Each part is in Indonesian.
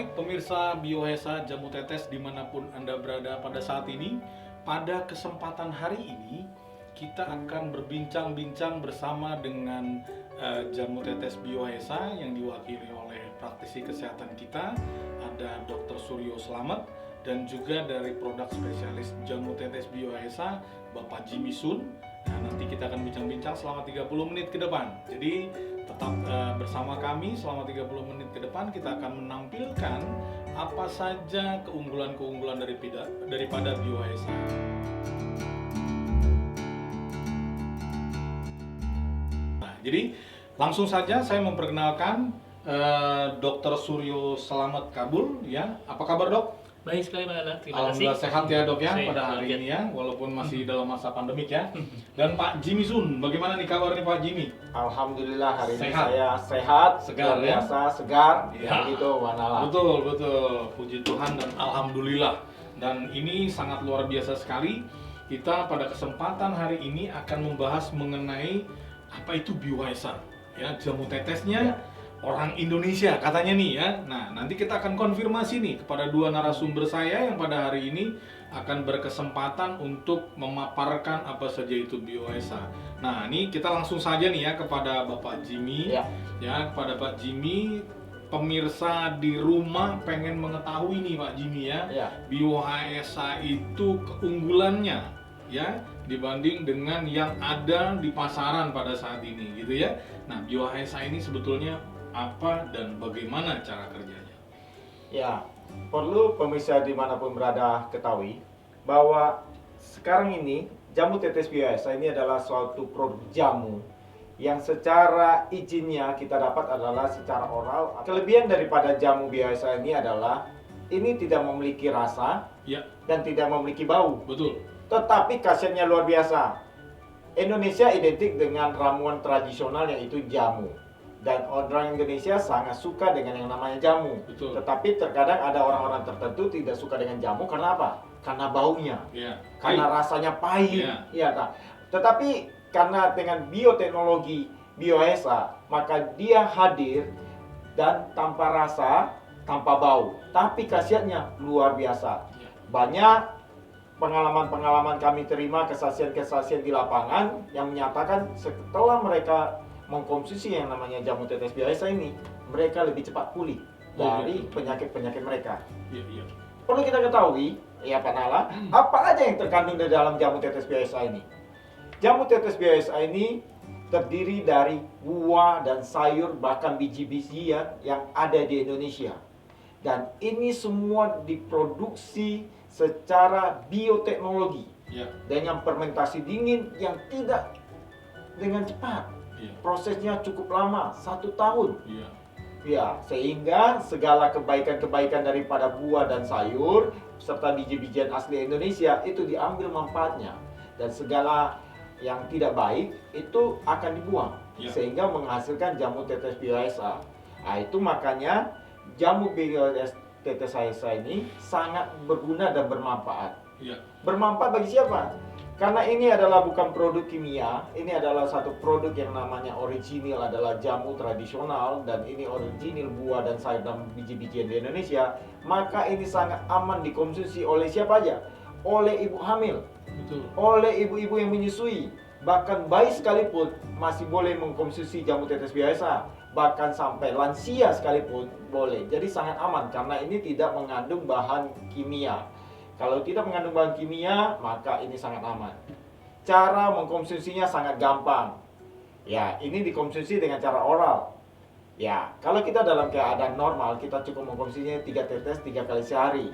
Baik, pemirsa Biohesa Jamu Tetes dimanapun Anda berada pada saat ini, pada kesempatan hari ini kita akan berbincang-bincang bersama dengan Jamu Tetes Biohesa yang diwakili oleh praktisi kesehatan kita, ada Dr. Suryo Slamet, dan juga dari produk spesialis Jamu Tetes Biohesa, Bapak Jimmy Sun. Nah, nanti kita akan bincang-bincang selama 30 menit ke depan. Jadi tetap bersama kami selama 30 menit ke depan. Kita akan menampilkan apa saja keunggulan-keunggulan daripada Biohesa. Nah, jadi langsung saja saya memperkenalkan Dr. Suryo Slamet Kabul, ya. Apa kabar, Dok? Baik sekali Pak Nana, terima kasih. Alhamdulillah sehat ya, Dok, ya, Sehat, pada hari sehat. ini ya, walaupun masih dalam masa pandemik ya. Dan Pak Jimmy Sun, bagaimana nih kabar nih Pak Jimmy? Alhamdulillah hari ini Sehat. saya sehat, Segar, luar ya? biasa, segar, Ya. begitu Manala. Betul, puji Tuhan dan alhamdulillah. Dan ini sangat luar biasa sekali. Kita pada kesempatan hari ini akan membahas mengenai apa itu Biohesa, ya, jamu tetesnya. Ya. Orang Indonesia katanya nih ya. Nah, nanti kita akan konfirmasi nih kepada dua narasumber saya yang pada hari ini akan berkesempatan untuk memaparkan apa saja itu Biohesa. Nah, ini kita langsung saja nih ya kepada Bapak Jimmy. Ya. Ya, kepada Pak Jimmy, pemirsa di rumah pengen mengetahui nih Pak Jimmy ya. Ya. Biohesa itu keunggulannya ya dibanding dengan yang ada di pasaran pada saat ini gitu ya. Nah, Biohesa ini sebetulnya apa dan bagaimana cara kerjanya? Ya, perlu pemirsa dimanapun berada ketahui bahwa sekarang ini jamu tetes Biohesa ini adalah suatu produk jamu yang secara izinnya kita dapat adalah secara oral. Kelebihan daripada jamu Biohesa ini adalah ini tidak memiliki rasa Ya, dan tidak memiliki bau. betul. Tetapi khasiatnya luar biasa. Indonesia identik dengan ramuan tradisional yaitu jamu. Dan orang Indonesia sangat suka dengan yang namanya jamu. Betul. Tetapi terkadang ada orang-orang tertentu tidak suka dengan jamu karena apa? Karena baunya. Ya, Karena rasanya pahit. Ya. Iya, tak? Tetapi karena dengan bioteknologi Biohesa, maka dia hadir dan tanpa rasa, tanpa bau. Tapi khasiatnya luar biasa. Ya. Banyak pengalaman-pengalaman kami terima, kesaksian-kesaksian di lapangan yang menyatakan setelah mereka mengkonsumsi yang namanya jamu tetes Biohesa ini, mereka lebih cepat pulih dari penyakit-penyakit mereka. Iya. Perlu kita ketahui, ya Pak Nala, apa aja yang terkandung di dalam jamu tetes Biohesa ini? Jamu tetes Biohesa ini terdiri dari buah dan sayur, bahkan biji-bijian yang ada di Indonesia. Dan ini semua diproduksi secara bioteknologi Ya. dengan fermentasi dingin yang tidak dengan cepat. Iya. Prosesnya cukup lama, 1 tahun. Iya. Ya, sehingga segala kebaikan-kebaikan daripada buah dan sayur serta biji-bijian asli Indonesia itu diambil manfaatnya, dan segala yang tidak baik itu akan dibuang. Ya. Sehingga menghasilkan jamu tetes Biohesa. Nah, itu makanya jamu tetes Biohesa ini sangat berguna dan bermanfaat. Iya. Bermanfaat bagi siapa? Karena ini adalah bukan produk kimia, ini adalah satu produk yang namanya original, adalah jamu tradisional, dan ini original buah dan sayur dan biji-bijian di Indonesia. Maka ini sangat aman dikonsumsi oleh siapa aja? Oleh ibu hamil, Betul. oleh ibu-ibu yang menyusui, bahkan bayi sekalipun masih boleh mengkonsumsi jamu tetes Biohesa. Bahkan sampai lansia sekalipun boleh. Jadi sangat aman karena ini tidak mengandung bahan kimia. Kalau tidak mengandung bahan kimia, maka ini sangat aman. Cara mengkonsumsinya sangat gampang. Ya, ini dikonsumsi dengan cara oral. Ya, kalau kita dalam keadaan normal, kita cukup mengkonsumsinya 3 tetes 3 kali sehari.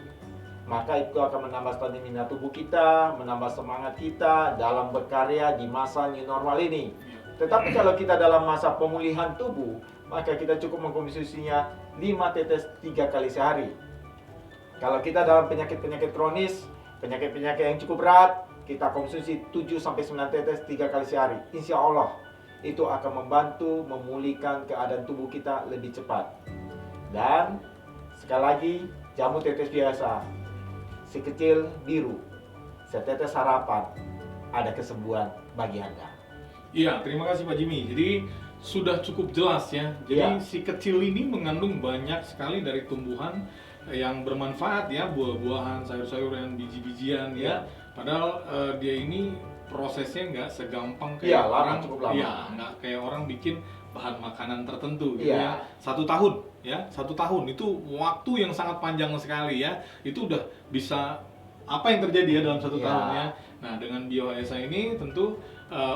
Maka itu akan menambah stamina tubuh kita, menambah semangat kita dalam berkarya di masa new normal ini. Tetapi kalau kita dalam masa pemulihan tubuh, maka kita cukup mengkonsumsinya 5 tetes 3 kali sehari. Kalau kita dalam penyakit-penyakit kronis, penyakit-penyakit yang cukup berat, kita konsumsi 7-9 tetes 3 kali sehari. Insya Allah, itu akan membantu memulihkan keadaan tubuh kita lebih cepat. Dan sekali lagi, jamu tetes Biohesa, sekecil biru, setetes harapan, ada kesembuhan bagi Anda. Iya, terima kasih Pak Jimmy. Jadi sudah cukup jelas ya. Jadi Iya. si kecil ini mengandung banyak sekali dari tumbuhan yang bermanfaat ya, buah-buahan, sayur-sayuran, biji-bijian ya. Iya. Padahal dia ini prosesnya nggak segampang Iya, kayak lama, orang, cukup lama. iya, nggak kayak orang bikin bahan makanan tertentu gitu Iya. ya. 1 tahun ya, 1 tahun itu waktu yang sangat panjang sekali ya. Itu udah bisa apa yang terjadi ya dalam 1 tahun Iya. ya. Nah, dengan BioHSA ini tentu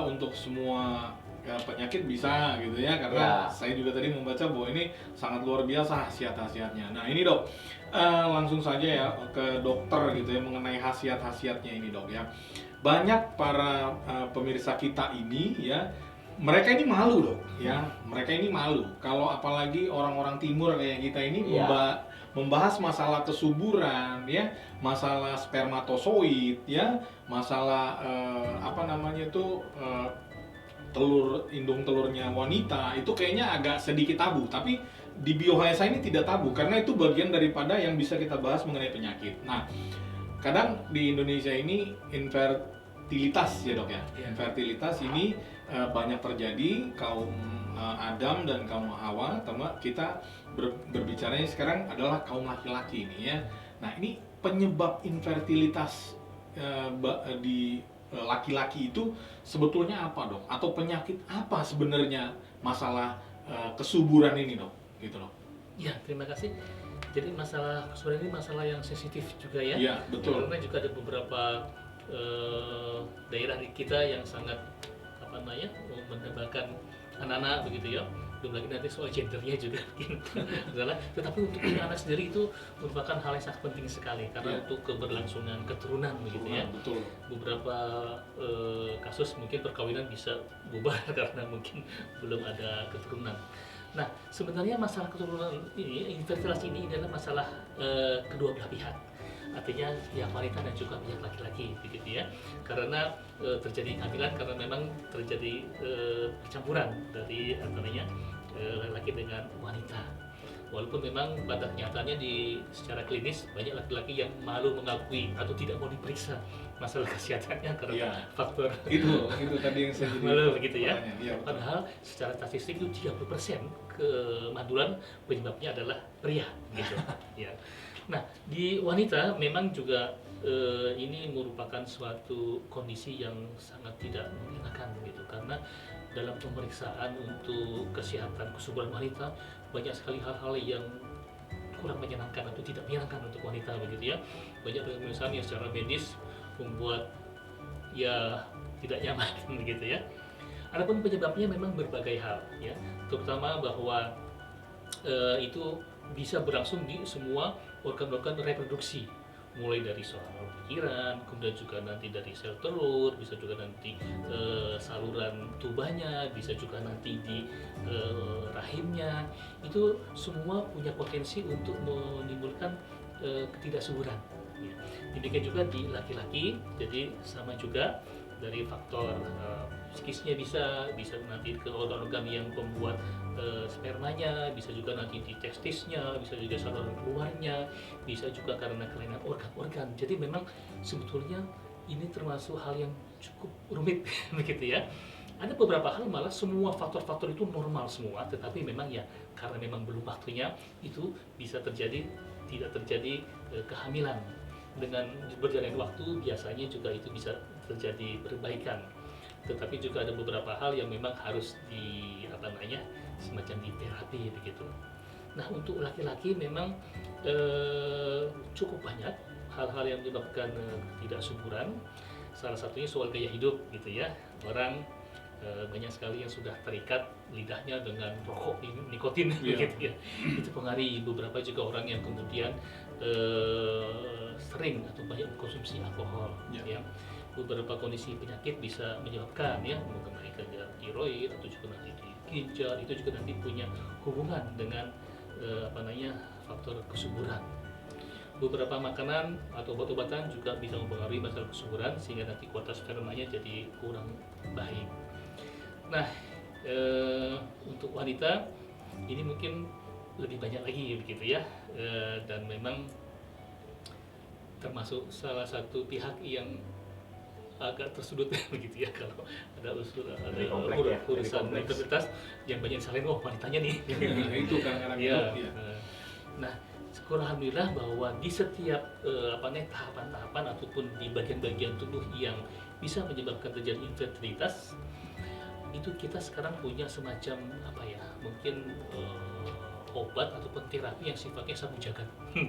untuk semua penyakit bisa gitu ya, karena Ya. saya juga tadi membaca bahwa ini sangat luar biasa khasiat-khasiatnya. Nah ini dok, langsung saja ya ke dokter gitu ya mengenai khasiat-khasiatnya ini dok ya. Banyak para pemirsa kita ini ya, mereka ini malu dok ya, mereka ini malu kalau apalagi orang-orang timur kayak kita ini Ya. membahas masalah kesuburan ya, masalah spermatozoid ya, masalah apa namanya itu indung telurnya wanita itu kayaknya agak sedikit tabu, tapi di BioHSA ini tidak tabu karena itu bagian daripada yang bisa kita bahas mengenai penyakit. Nah, kadang di Indonesia ini infertilitas ya dok ya, infertilitas ini banyak terjadi kaum Adam dan kaum Hawa, terutama kita berbicaranya sekarang adalah kaum laki-laki ini ya. Nah ini penyebab infertilitas di laki-laki itu sebetulnya apa dok? Atau penyakit apa sebenarnya masalah kesuburan ini dok? Gitu dok. Ya, terima kasih. Jadi masalah kesuburan ini masalah yang sensitif juga ya. Iya, betul. Karena juga ada beberapa daerah di kita yang sangat apa namanya mendapatkan anak-anak begitu ya. Belum lagi nanti soal gendernya juga mungkin salah. Tetapi untuk punya anak sendiri itu merupakan hal yang sangat penting sekali karena untuk keberlangsungan keturunan begitu ya. Betul. Beberapa kasus mungkin perkawinan bisa bubar karena mungkin belum ada keturunan. Nah, sebenarnya masalah keturunan ini, infertilitas ini adalah masalah kedua belah pihak. Artinya pihak wanita dan juga pihak laki-laki, begitu ya. Karena terjadi kehamilan karena memang terjadi percampuran dari antaranya laki-laki dengan wanita. Walaupun memang pada kenyataannya secara klinis banyak laki-laki yang malu mengakui atau tidak mau diperiksa masalah kesehatannya karena faktor itu tadi yang saya jadi malu begitu ya. Iya, Padahal secara statistik itu 30% kemandulan penyebabnya adalah pria gitu. Ya. Nah, di wanita memang juga ini merupakan suatu kondisi yang sangat tidak mengenakan gitu karena dalam pemeriksaan untuk kesehatan kesuburan wanita banyak sekali hal-hal yang kurang menyenangkan atau tidak menyenangkan untuk wanita begitu ya. Banyak pemeriksaan yang secara medis membuat ya tidak nyaman begitu ya. Adapun penyebabnya memang berbagai hal ya, terutama bahwa itu bisa berlangsung di semua organ-organ reproduksi, mulai dari soal pikiran, kemudian juga nanti dari sel telur, bisa juga nanti saluran tubanya, bisa juga nanti di rahimnya. Itu semua punya potensi untuk menimbulkan ketidaksuburan. Ya. Demikian juga di laki-laki, jadi sama juga dari faktor psikisnya bisa nanti ke organ-organ yang pembuat spermanya, bisa juga nanti di testisnya, bisa juga saluran keluarnya, bisa juga karena kelainan organ-organ. Jadi memang sebetulnya ini termasuk hal yang cukup rumit begitu ya. Ada beberapa hal malah semua faktor-faktor itu normal semua, tetapi memang ya karena memang belum waktunya itu bisa terjadi, tidak terjadi kehamilan. Dengan berjalannya waktu biasanya juga itu bisa terjadi perbaikan. Tetapi juga ada beberapa hal yang memang harus semacam di terapi begitu. Nah, untuk laki-laki memang cukup banyak hal-hal yang menyebabkan ketidaksuburan. Salah satunya soal gaya hidup gitu ya. Orang banyak sekali yang sudah terikat lidahnya dengan rokok nikotin gitu ya. Itu pengaruhi. Beberapa juga orang yang kemudian sering atau banyak mengkonsumsi alkohol ya. Beberapa kondisi penyakit bisa menyebabkan ya mengenai gangguan tiroid atau juga nanti di ginjal, itu juga nanti punya hubungan dengan faktor kesuburan. Beberapa makanan atau obat-obatan juga bisa mempengaruhi masalah kesuburan sehingga nanti kualitas spermanya jadi kurang baik. Nah, untuk wanita ini mungkin lebih banyak lagi begitu ya, dan memang termasuk salah satu pihak yang agak tersudut begitu ya kalau ada Lebih kompleks ya, lebih urusan kompleks. integritas yang banyak disalahin wanitanya nih. Nah, itu kadang-kadang Iya. itu, ya. Nah, syukur alhamdulillah bahwa di setiap tahapan-tahapan ataupun di bagian-bagian tubuh yang bisa menyebabkan terjadi infertilitas, itu kita sekarang punya semacam mungkin obat ataupun terapi yang sifatnya sabu jagat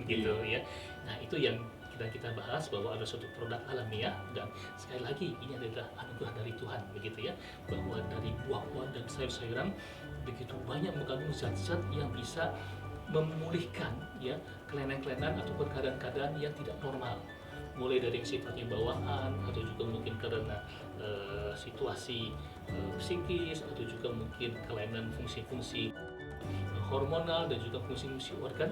gitu ya. Nah, itu yang kita bahas bahwa ada suatu produk alamiah, dan sekali lagi ini adalah anugerah dari Tuhan begitu ya, bahwa dari buah-buahan dan sayur-sayuran begitu banyak mengandung zat-zat yang bisa memulihkan ya kelainan-kelainan ataupun keadaan-keadaan yang tidak normal, mulai dari yang sifatnya bawaan atau juga mungkin karena situasi psikis atau juga mungkin kelainan fungsi-fungsi hormonal dan juga fungsi-fungsi organ.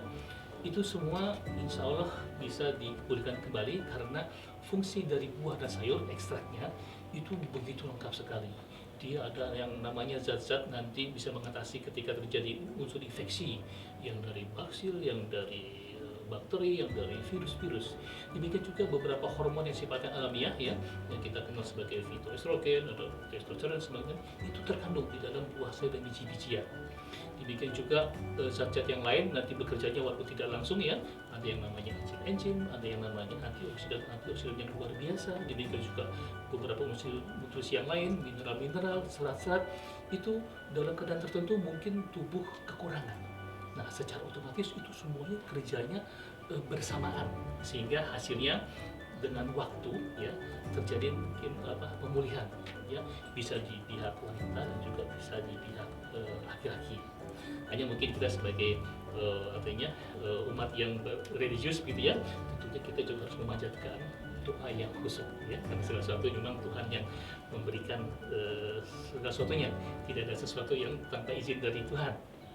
Itu semua insya Allah bisa dipulihkan kembali karena fungsi dari buah dan sayur ekstraknya itu begitu lengkap sekali. Dia ada yang namanya zat-zat nanti bisa mengatasi ketika terjadi unsur infeksi yang dari baksil, yang dari bakteri, yang dari virus-virus. Demikian juga beberapa hormon yang sifatnya alamiah ya, yang kita kenal sebagai fitoestrogen atau testosteron sebagainya, itu terkandung di dalam buah sayur dan biji-bijian. Demikian juga zat-zat yang lain nanti bekerjanya walaupun tidak langsung ya, ada yang namanya enzim, ada yang namanya antioksidan yang luar biasa. Demikian juga beberapa unsur nutrisi yang lain, mineral-mineral, serat-serat, itu dalam keadaan tertentu mungkin tubuh kekurangan. Nah, secara otomatis itu semuanya kerjanya bersamaan, sehingga hasilnya dengan waktu ya terjadi mungkin pemulihan ya, bisa di pihak wanita dan juga bisa di pihak laki-laki. Hanya mungkin kita sebagai umat yang religius gitu ya, tentunya kita juga harus memanjatkan doa yang khusus ya, karena segala sesuatu memang Tuhan yang memberikan segala sesuatunya, tidak ada sesuatu yang tanpa izin dari Tuhan.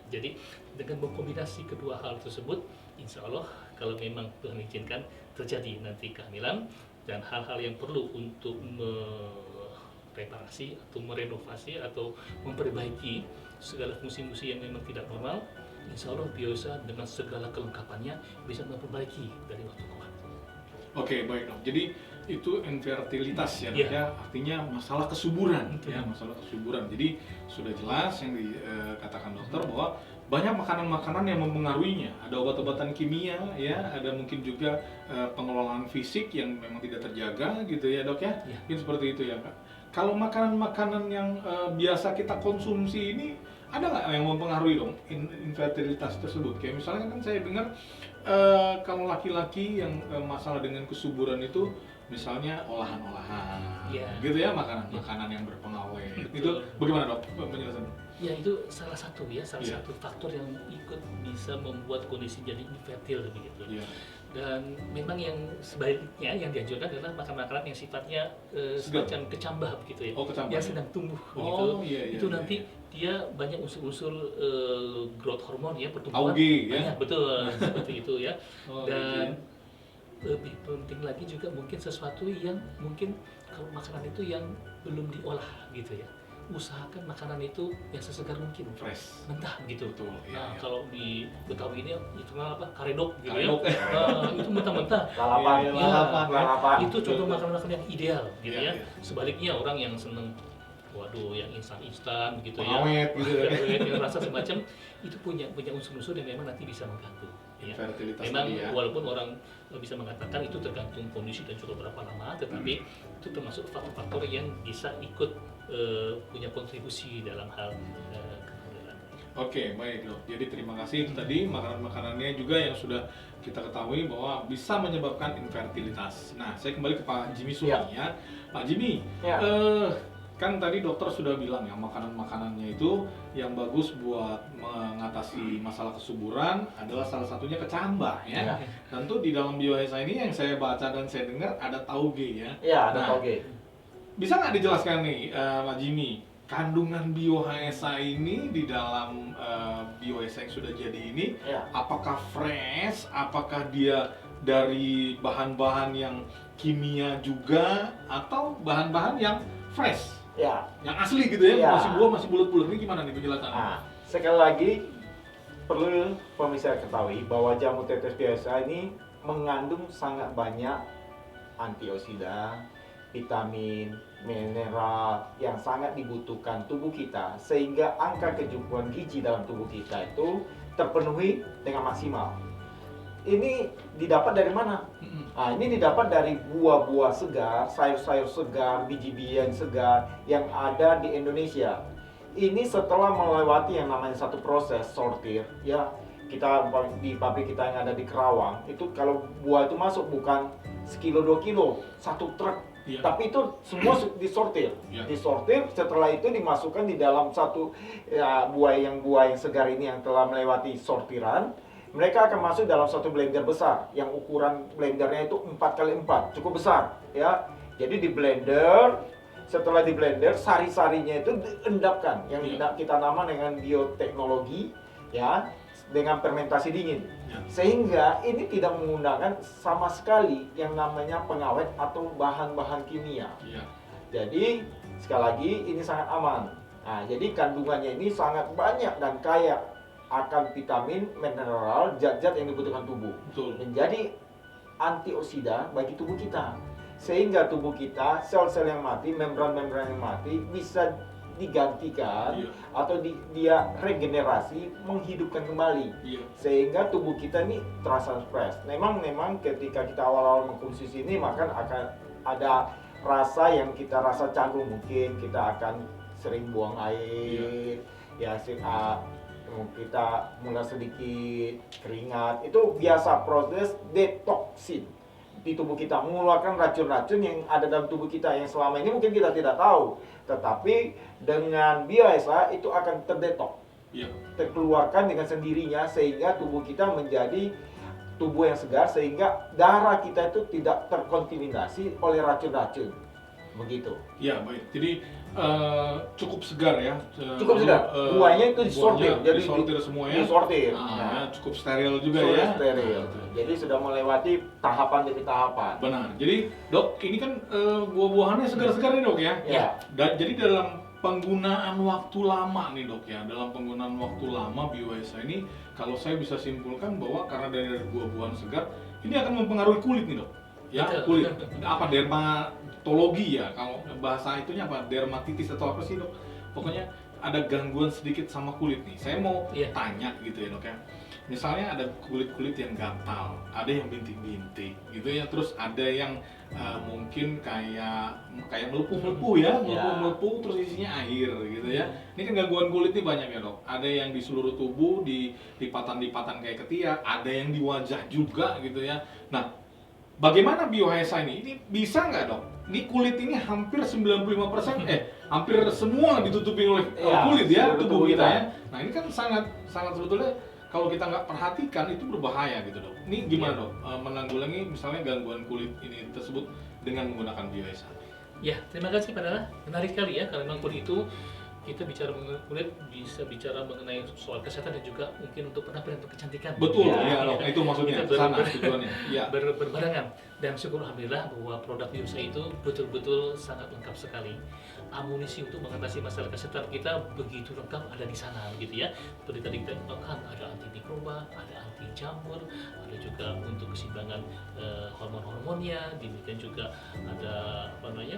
Jadi dengan mengkombinasi kedua hal tersebut, insya Allah kalau memang Tuhan izinkan terjadi nanti kehamilan dan hal-hal yang perlu untuk mereparasi atau merenovasi atau memperbaiki segala fungsi-fungsi yang memang tidak normal, insya Allah biasa dengan segala kelengkapannya bisa memperbaiki dari waktu ke waktu. Oke, baik dok. Jadi itu infertilitas ya, Iya. dok, ya, artinya masalah kesuburan, Betul. ya, masalah kesuburan. Jadi sudah jelas yang dikatakan dokter bahwa banyak makanan-makanan yang mempengaruhinya. Ada obat-obatan kimia, ya, ada mungkin juga pengelolaan fisik yang memang tidak terjaga, gitu ya dok ya. Iya. Mungkin seperti itu ya kak. Kalau makanan-makanan yang biasa kita konsumsi ini ada nggak yang mempengaruhi dong infertilitas tersebut? Kayak misalnya kan saya dengar kalau laki-laki yang masalah dengan kesuburan itu misalnya olahan-olahan, Iya. gitu ya, makanan-makanan yang berpengawet. Itu bagaimana dok penjelasannya? Ya, itu salah satu Iya. satu faktor yang ikut bisa membuat kondisi jadi infertil begitu. Iya. Dan memang yang sebaliknya yang dianjurkan adalah makan-makanan yang sifatnya Segar. semacam kecambah begitu ya, Oh, kecambah, yang ya. sedang tumbuh Oh, begitu. iya, iya, Itu iya, nanti iya. dia banyak unsur-unsur growth hormone ya, pertumbuhan. Auge, ya? Banyak, betul seperti itu ya. Oh, Dan gitu lebih penting lagi juga mungkin sesuatu yang mungkin kalau makanan itu yang belum diolah gitu ya, usahakan makanan itu yang sesegar mungkin, fresh. mentah begitu. Betul, iya, Nah, iya. kalau di Betawi ini itu apa, karedok gitu Karedok. ya. Nah, itu mentah-mentah. Lalapan, Iya, iya. lalapan. Itu contoh makanan-makanan yang ideal gitu Iya, ya. iya. Sebaliknya orang yang seneng yang instan gitu ya. Pengawet gitu ya. Pengawet yang rasa semacam itu punya unsur-unsur yang memang nanti bisa mengganggu. Ya. Infertilitas Memang tadi ya. walaupun orang bisa mengatakan itu tergantung kondisi dan juga berapa lama, tetapi itu termasuk faktor-faktor yang bisa ikut punya kontribusi dalam hal kehamilan. Oke, baik dok. Jadi terima kasih itu tadi makanan-makanannya juga yang sudah kita ketahui bahwa bisa menyebabkan infertilitas. Nah, saya kembali ke Pak Jimmy Sulami ya. Pak Jimmy, Ya. kan tadi dokter sudah bilang ya makanan-makanannya itu yang bagus buat mengatasi masalah kesuburan adalah salah satunya kecambah ya. Ya. Tentu di dalam bioesa ini yang saya baca dan saya dengar ada tauge ya. Ya, ada Nah, toge. Bisa nggak dijelaskan nih, Pak Jimmy, kandungan bioHSA ini di dalam bioHSA yang sudah jadi ini, Ya. apakah fresh, apakah dia dari bahan-bahan yang kimia juga, atau bahan-bahan yang fresh, Ya. yang asli gitu ya, Ya. masih buah, masih bulat-bulat, ini gimana nih penjelasannya? Nah, sekali lagi perlu pemirsa ketahui bahwa jamu tetes biasa ini mengandung sangat banyak antioksidan, vitamin, mineral yang sangat dibutuhkan tubuh kita sehingga angka kecukupan gizi dalam tubuh kita itu terpenuhi dengan maksimal. Ini didapat dari mana? Nah, ini didapat dari buah-buah segar, sayur-sayur segar, biji-biji yang segar yang ada di Indonesia. Ini setelah melewati yang namanya satu proses sortir, ya. Kita di pabrik kita yang ada di Kerawang, itu kalau buah itu masuk bukan sekilo 2 kilo, satu truk. Iya. Tapi itu semua disortir. Iya. Disortir, setelah itu dimasukkan di dalam satu ya, buah yang segar ini yang telah melewati sortiran. Mereka akan masuk dalam satu blender besar yang ukuran blendernya itu 4x4, cukup besar ya. Jadi di blender, setelah di blender sari-sarinya itu diendapkan yang Iya. kita nama dengan bioteknologi ya, dengan fermentasi dingin. Ya. Sehingga ini tidak menggunakan sama sekali yang namanya pengawet atau bahan-bahan kimia. Iya. Jadi sekali lagi ini sangat aman. Nah, jadi kandungannya ini sangat banyak dan kaya akan vitamin, mineral, zat-zat yang dibutuhkan tubuh. Betul. Menjadi antioksida bagi tubuh kita. Sehingga tubuh kita, sel-sel yang mati, membran-membran yang mati bisa digantikan Iya. atau dia regenerasi, menghidupkan kembali. Iya. Sehingga tubuh kita ini terasa fresh. Memang ketika kita awal-awal mengkonsumsi ini maka akan ada rasa yang kita rasa canggung, mungkin kita akan sering buang air, ya kita mulai sedikit keringat. Itu biasa proses detoksin di tubuh kita, mengeluarkan racun-racun yang ada dalam tubuh kita yang selama ini mungkin kita tidak tahu. Tetapi dengan biasa itu akan terdetok, Iya. terkeluarkan dengan sendirinya sehingga tubuh kita menjadi tubuh yang segar sehingga darah kita itu tidak terkontaminasi oleh racun-racun. Begitu. Ya, baik. Jadi cukup segar ya. Cukup segar. Buahnya itu disortir, buahnya jadi disortir semuanya. disortir. Ya, cukup steril juga Sudah ya. steril. Jadi sudah melewati tahapan demi tahapan. Benar. Jadi, Dok, ini kan buah-buahannya segar-segar nih, Dok ya. Ya. Jadi dalam penggunaan waktu lama nih, Dok ya. Dalam penggunaan waktu lama Bioesa ini kalau saya bisa simpulkan bahwa karena dari buah-buahan segar, ini akan mempengaruhi kulit nih, Dok. Ya, Betul. kulit. Apa dermatologi ya? Kalau bahasa itunya apa? Dermatitis atau apa sih, Dok? Pokoknya ada gangguan sedikit sama kulit nih. Saya mau Iya. tanya gitu ya, Dok ya. Misalnya ada kulit-kulit yang gatal, ada yang bintik-bintik gitu ya, terus ada yang mungkin kayak melepuh-melepuh ya, melepuh-melepuh terus isinya air gitu ya. Ini kan gangguan kulit nih banyak ya, Dok. Ada yang di seluruh tubuh, di lipatan-lipatan kayak ketiak, ada yang di wajah juga gitu ya. Nah, bagaimana Bioesa ini? Ini bisa nggak, Dok? Ini kulit ini hampir 95% hampir semua ditutupi oleh Ya, kulit ya, seluruh tubuh tubuh kita kita. ya. Nah, ini kan sangat sebetulnya kalau kita nggak perhatikan itu berbahaya gitu, Dok. Ini gimana, Dok? Menanggulangi misalnya gangguan kulit ini tersebut dengan menggunakan Bioesa. Ya, terima kasih Pak Dara. Menarik sekali ya, kalau memang kulit itu kita bicara mengenai kulit, bisa bicara mengenai soal kesehatan dan juga mungkin untuk penampilan untuk kecantikan. Betul, Ya, ya, Dok. Itu maksudnya, Kita sana tujuannya. Ya. berbarengan. Dan syukur alhamdulillah bahwa produk Bioesa itu betul-betul sangat lengkap sekali. Amunisi untuk mengatasi masalah kesehatan kita begitu lengkap ada di sana gitu ya. Seperti tadi kita katakan ada anti mikroba, ada anti jamur, ada juga untuk keseimbangan hormon-hormonnya, demikian juga ada apa namanya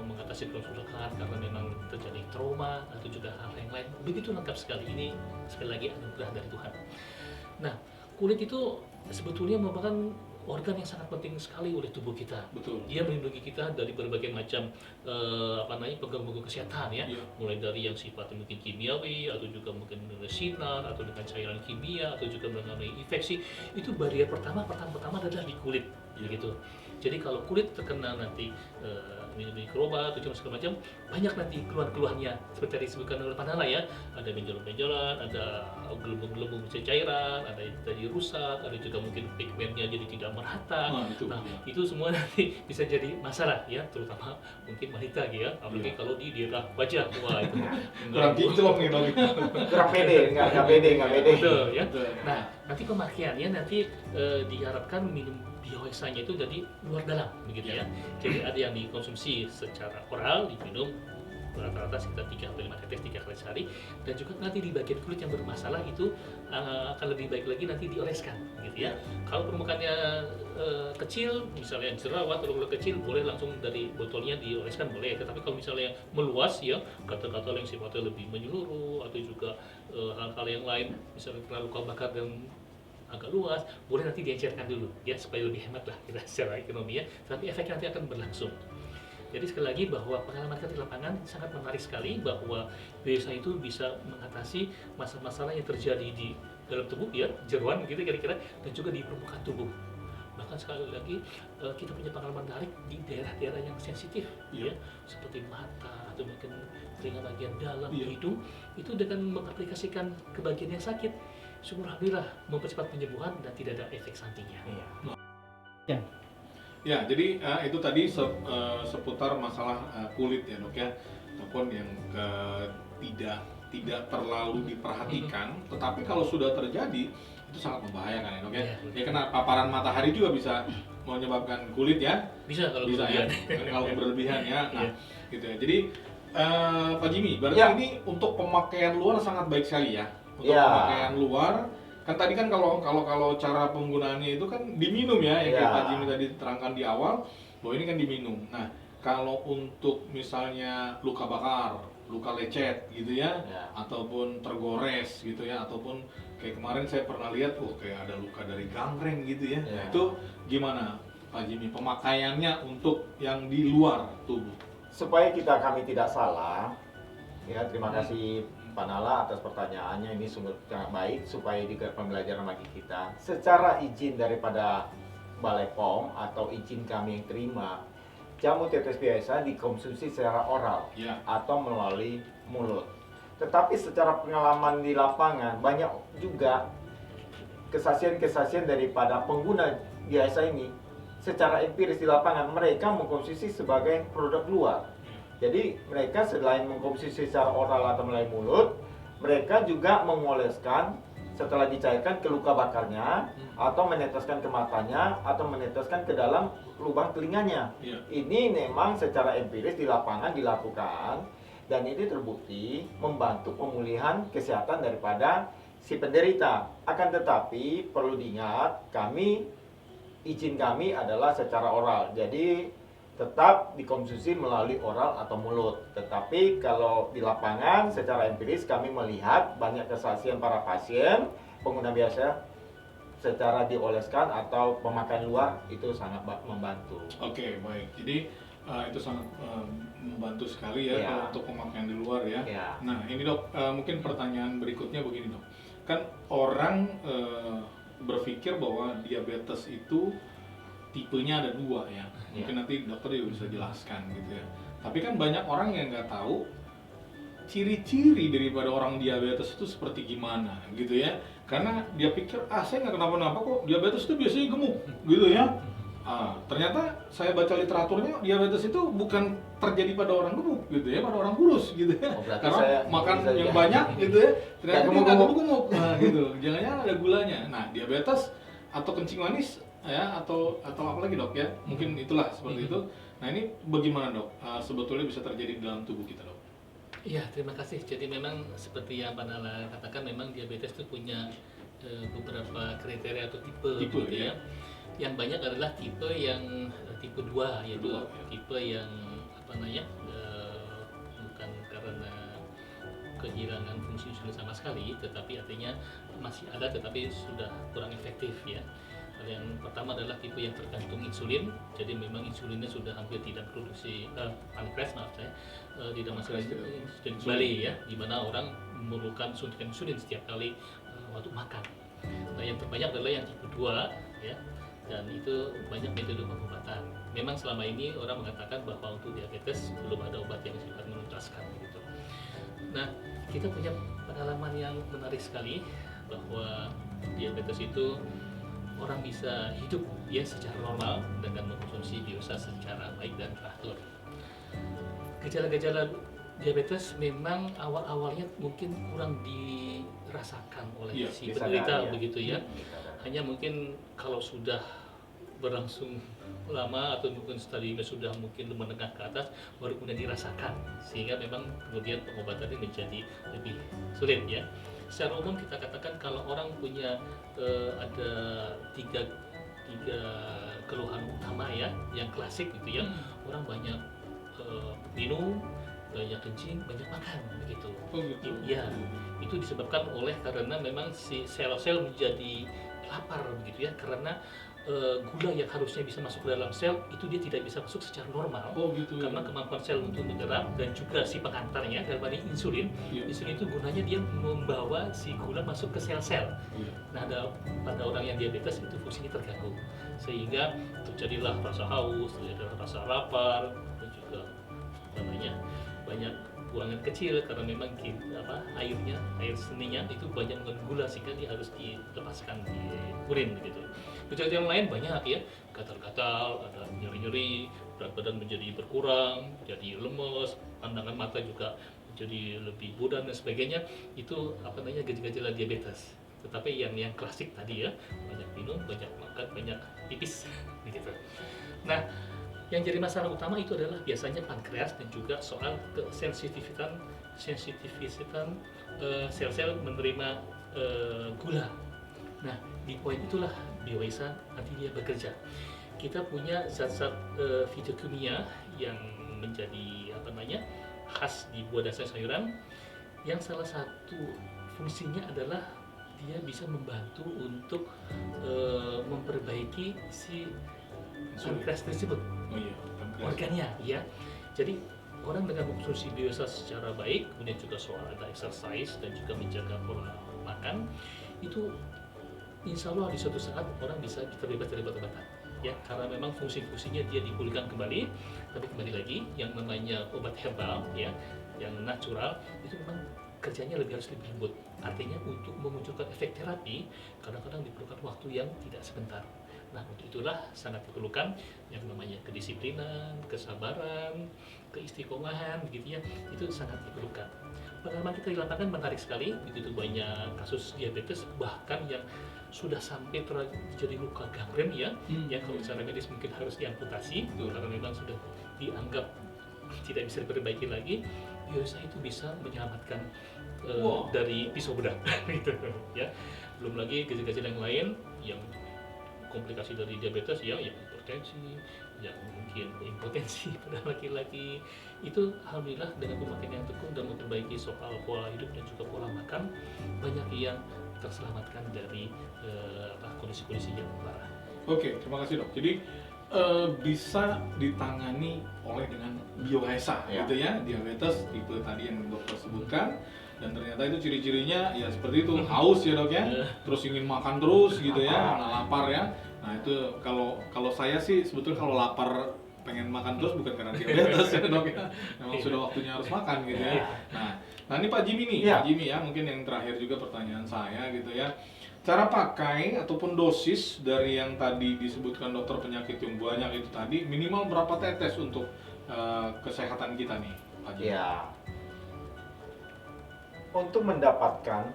mengatasi kerusakan karena memang terjadi trauma atau juga hal yang lain. Begitu lengkap sekali, ini sekali lagi anugerah dari Tuhan. Nah, kulit itu sebetulnya merupakan organ yang sangat penting sekali oleh tubuh kita. Betul. Dia melindungi kita dari berbagai macam pengganggu kesehatan ya. Iya. Mulai dari yang sifatnya mungkin kimiawi atau juga mungkin dengan sinar atau dengan cairan kimia atau juga mengenai infeksi. Itu barrier pertama adalah di kulit begitu. Jadi kalau kulit terkena nanti mikroba atau segala macam, banyak nanti keluhan-keluhannya seperti tadi disebutkan oleh Pak Nala ya. Ada benjolan-benjolan, ada gelembung-gelembung cairan, ada yang tadi rusak, ada juga mungkin pigmennya jadi tidak merata. Nah, itu. Nah, Ya. itu semua nanti bisa jadi masalah ya, terutama mungkin wanita gitu ya, apalagi Iya. kalau di daerah wajah. Wah, itu Kurang kinclong nih, Dok. Kurang pede, nggak pede. Betul ya. Betul. Nah, nanti pemakaiannya nanti diharapkan minum Bioesanya itu dari luar dalam begitu ya. Jadi ada yang dikonsumsi secara oral, diminum rata-rata sekitar 3-5 tetes 3 kali sehari, dan juga nanti di bagian kulit yang bermasalah itu akan lebih baik lagi nanti dioleskan gitu ya. Kalau permukaannya kecil, misalnya jerawat atau kulit kecil, boleh langsung dari botolnya dioleskan boleh. Tetapi kalau misalnya meluas ya, gatal-gatal yang sifatnya lebih menyeluruh atau juga hal-hal yang lain, misalnya kena luka bakar dan agak luas, boleh nanti diencerkan dulu ya supaya lebih hemat lah kita secara ekonomi ya. Tapi efeknya nanti akan berlangsung. Jadi sekali lagi bahwa pengalaman kita di lapangan sangat menarik sekali, bahwa biasa itu bisa mengatasi masalah-masalah yang terjadi di dalam tubuh ya, jeroan gitu kira-kira, dan juga di permukaan tubuh. Bahkan sekali lagi kita punya pengalaman menarik di daerah-daerah yang sensitif ya, seperti mata atau mungkin telinga bagian dalam, hidung, itu dengan mengaplikasikan ke bagian yang sakit, syukur alhamdulillah mempercepat penyembuhan dan tidak ada efek sampingnya. Ya, jadi itu tadi seputar masalah kulit ya dok ya, ataupun yang tidak terlalu diperhatikan, tetapi kalau sudah terjadi itu sangat membahayakan ya dok ya. Ya karena paparan matahari juga bisa menyebabkan kulit ya. Bisa kalau bisa berlebihan. Ya, kalau berlebihan ya. Nah, gitu ya. Jadi Pak Jimmy, berarti ini untuk pemakaian luar sangat baik sekali ya. Untuk pemakaian luar, kan tadi kan kalau cara penggunaannya itu kan diminum ya, yang kayak Pak Jimmy tadi terangkan di awal, bahwa ini kan diminum. Nah, kalau untuk misalnya luka bakar, luka lecet gitu ya, ataupun tergores gitu ya, ataupun kayak kemarin saya pernah lihat, kayak ada luka dari gangreng gitu ya. Nah, itu gimana Pak Jimmy pemakaiannya untuk yang di luar tubuh? Supaya kami tidak salah, ya terima kasih Pak Nala atas pertanyaannya, ini sungguh sangat baik supaya di pembelajaran bagi kita. Secara izin daripada Balai POM atau izin kami yang terima, jamu tetes biasa dikonsumsi secara oral atau melalui mulut. Tetapi secara pengalaman di lapangan banyak juga kesaksian-kesaksian daripada pengguna biasa ini. Secara empiris di lapangan mereka mengkonsumsi sebagai produk luar. Jadi mereka selain mengkonsumsi secara oral atau melalui mulut, mereka juga mengoleskan setelah dicairkan ke luka bakarnya, atau meneteskan ke matanya, atau meneteskan ke dalam lubang telinganya. Ini memang secara empiris di lapangan dilakukan, dan ini terbukti membantu pemulihan kesehatan daripada si penderita. Akan tetapi perlu diingat, izin kami adalah secara oral, jadi tetap dikonsumsi melalui oral atau mulut. Tetapi kalau di lapangan secara empiris kami melihat banyak kesaksian para pasien pengguna biasa secara dioleskan atau pemakaian luar itu sangat membantu. Oke, baik. Jadi itu sangat membantu sekali ya kalau untuk pemakaian di luar ya. Nah ini dok, mungkin pertanyaan berikutnya begini dok. Kan orang berpikir bahwa diabetes itu tipenya ada 2 ya. Mungkin nanti dokter juga bisa jelaskan gitu ya. Tapi kan banyak orang yang nggak tahu ciri-ciri daripada orang diabetes itu seperti gimana gitu ya. Karena dia pikir, saya nggak kenapa-napa kok, diabetes itu biasanya gemuk gitu ya. Ternyata saya baca literaturnya, diabetes itu bukan terjadi pada orang gemuk gitu ya, pada orang kurus gitu ya. Karena makan yang banyak gitu ya, ternyata dia nggak gemuk-gemuk gitu. Jangan-jangan ada gulanya. Nah, diabetes atau kencing manis ya, atau apa lagi dok ya? Mungkin itulah seperti itu. Nah, ini bagaimana dok? Sebetulnya bisa terjadi di dalam tubuh kita dok? Iya, terima kasih. Jadi memang seperti yang Pak Nala katakan, memang diabetes itu punya beberapa kriteria atau tipe gitu ya. Yang banyak adalah tipe yang tipe 2, yaitu tipe yang bukan karena kehilangan fungsi insulin sama sekali, tetapi artinya masih ada tetapi sudah kurang efektif ya. Yang pertama adalah tipe yang tergantung insulin, jadi memang insulinnya sudah hampir tidak produksi, pankreas tidak masuk kembali ya, di mana orang memerlukan suntikan insulin setiap kali waktu makan. Nah, yang terbanyak adalah yang tipe 2 ya, dan itu banyak metode pengobatan. Memang selama ini orang mengatakan bahwa untuk diabetes belum ada obat yang sifat menuntaskan gitu. Nah, kita punya pengalaman yang menarik sekali bahwa diabetes itu orang bisa hidup ya secara normal dengan mengkonsumsi biosa secara baik dan teratur. Gejala-gejala diabetes memang awal-awalnya mungkin kurang dirasakan oleh si penderita begitu ya. Hanya mungkin kalau sudah berlangsung lama atau mungkin stadiumnya sudah mungkin menengah ke atas baru kemudian dirasakan, sehingga memang kemudian pengobatannya menjadi lebih sulit ya. Secara umum kita katakan kalau orang punya ada tiga keluhan utama ya, yang klasik gitu ya, orang banyak minum, banyak kencing, banyak makan begitu. Oh gitu. Ya, itu disebabkan oleh karena memang si sel-sel menjadi lapar begitu ya, karena gula yang harusnya bisa masuk ke dalam sel itu dia tidak bisa masuk secara normal Oh gitu. karena kemampuan sel untuk menyerap dan juga si pengantarnya dalam hal ini insulin. Iya. Insulin itu gunanya dia membawa si gula masuk ke sel-sel. Iya. Nah, pada orang yang diabetes itu fungsinya terganggu, sehingga terjadilah rasa haus, terjadilah rasa lapar, dan juga banyak buangan kecil karena memang air seninya itu banyak mengandung gula sehingga dia harus dilepaskan di urin begitu. Gejala yang lain banyak ya, gatal-gatal, ada nyeri-nyeri, berat badan menjadi berkurang, jadi lemes, pandangan mata juga menjadi lebih buram dan sebagainya. Itu gejala diabetes. Tetapi yang klasik tadi ya, banyak minum, banyak makan, banyak pipis begitu. Nah, yang jadi masalah utama itu adalah biasanya pankreas dan juga soal sensitivitas sel-sel menerima gula. Nah, di poin itulah BioEsa nanti dia bekerja. Kita punya zat-zat fitokimia yang menjadi khas di buah dan sayuran, yang salah satu fungsinya adalah dia bisa membantu untuk memperbaiki si pankreas tersebut. Oh iya. Organnya ya. Jadi orang dengan mengkonsumsi BioEsa secara baik, kemudian juga soal ada exercise dan juga menjaga pola makan, itu insya Allah di suatu saat orang bisa terbebas dari obat-obatan ya, karena memang fungsi-fungsinya dia dipulihkan kembali. Tapi kembali lagi, yang namanya obat herbal ya, yang natural itu memang kerjanya harus lebih lembut. Artinya untuk memunculkan efek terapi kadang-kadang diperlukan waktu yang tidak sebentar. Nah, untuk itulah sangat diperlukan yang namanya kedisiplinan, kesabaran, keistiqomahan begitu ya, itu sangat diperlukan. Pengalaman kita di lapangan menarik sekali, begitu banyak kasus diabetes bahkan yang sudah sampai terjadi luka gangren ya, yang kalau secara medis mungkin harus diamputasi karena memang sudah dianggap tidak bisa diperbaiki lagi. BioEsa itu bisa menyelamatkan dari pisau bedah gitu ya. Belum lagi gejala-gejala yang lain yang komplikasi dari diabetes ya, yang hipertensi, yang mungkin impotensi pada laki-laki. Itu alhamdulillah dengan pemakaian yang tekun dan memperbaiki soal pola hidup dan juga pola makan, banyak yang terselamatkan dari kondisi-kondisi yang parah. Oke, terima kasih dok. Jadi bisa ditangani oleh dengan BioEsa gitu ya, diabetes tipe tadi yang dokter sebutkan. Dan ternyata itu ciri-cirinya ya seperti itu, haus ya dok ya, terus ingin makan terus gitu ya, lapar ya. Nah itu kalau saya sih sebetulnya kalau lapar pengen makan terus bukan karena diabetes ya dok ya, memang sudah waktunya harus makan gitu ya. Nah ini Pak Jimmy nih, Pak Jimmy ya, mungkin yang terakhir juga pertanyaan saya gitu ya. Cara pakai ataupun dosis dari yang tadi disebutkan dokter penyakit yang banyak itu tadi, minimal berapa tetes untuk kesehatan kita nih Pak Jimmy? Ya, untuk mendapatkan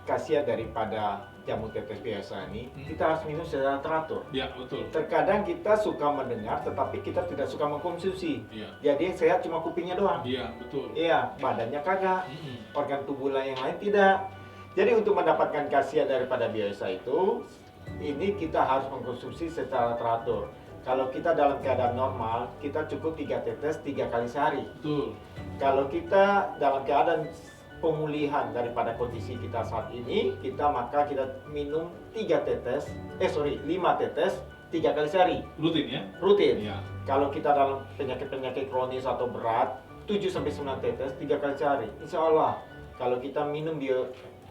khasiat daripada jamu tetes BioEsa ini, kita harus minum secara teratur. Ya, betul. Terkadang kita suka mendengar, tetapi kita tidak suka mengkonsumsi. Iya. Jadi yang sehat cuma kupingnya doang. Iya, betul. Iya, badannya kagak. Organ tubuh yang lain tidak. Jadi untuk mendapatkan khasiat daripada BioEsa itu, ini kita harus mengkonsumsi secara teratur. Kalau kita dalam keadaan normal, kita cukup 3 tetes 3 kali sehari. Betul. Kalau kita dalam keadaan pemulihan daripada kondisi kita saat ini, maka kita minum 5 tetes 3 kali sehari. Rutin ya? Rutin. Iya. Kalau kita dalam penyakit-penyakit kronis atau berat, 7-9 tetes 3 kali sehari. Insya Allah, kalau kita minum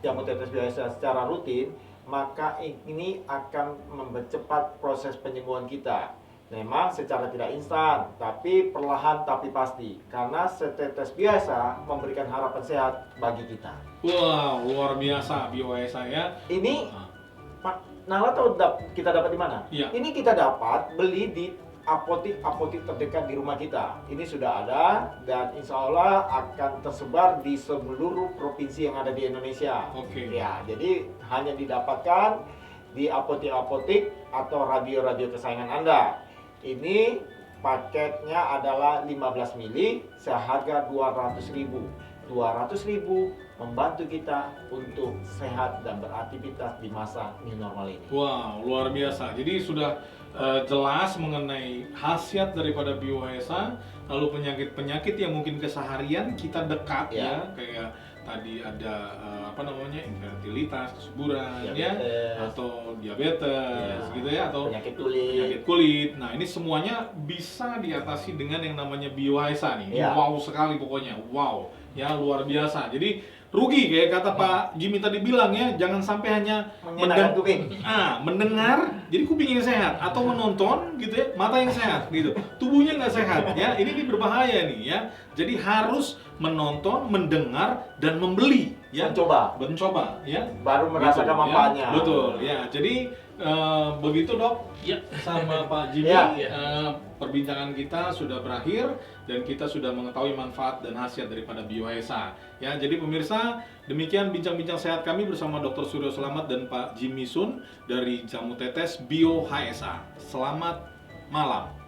jamu tetes BioEsa secara rutin, maka ini akan mempercepat proses penyembuhan kita. Memang secara tidak instan, tapi perlahan tapi pasti. Karena setetes BioEsa memberikan harapan sehat bagi kita. Wah, luar biasa BioEsa ya. Ini Pak Nala tahu kita dapat di mana? Iya. Ini kita dapat beli di apotik terdekat di rumah kita. Ini sudah ada dan insya Allah akan tersebar di seluruh provinsi yang ada di Indonesia. Oke. Ya, jadi hanya didapatkan di apotek-apotek atau radio-radio kesayangan Anda. Ini paketnya adalah 15 mili seharga 200.000. 200.000 membantu kita untuk sehat dan beraktivitas di masa new normal ini. Wow, luar biasa. Jadi sudah jelas mengenai khasiat daripada BioHSA, lalu penyakit-penyakit yang mungkin keseharian kita dekat ya, kayak tadi ada infertilitas, kesuburan ya, atau diabetes gitu ya, atau penyakit kulit. Nah, ini semuanya bisa diatasi dengan yang namanya BioHSA nih. Wow sekali pokoknya. Wow, ya luar biasa. Jadi rugi kayak kata Pak Jimmy tadi bilang ya, jangan sampai hanya mendengar jadi kuping yang sehat, atau menonton gitu ya, mata yang sehat gitu, tubuhnya nggak sehat ya. Ini berbahaya nih ya. Jadi harus menonton, mendengar, dan membeli ya, mencoba ya, baru merasakan manfaatnya. Betul ya. Jadi begitu dok ya, sama Pak Jimmy. Perbincangan kita sudah berakhir dan kita sudah mengetahui manfaat dan khasiat daripada BioHSA. Ya, jadi pemirsa, demikian bincang-bincang sehat kami bersama Dr. Suryo Selamat dan Pak Jimmy Sun dari Jamu Tetes BioHSA. Selamat malam.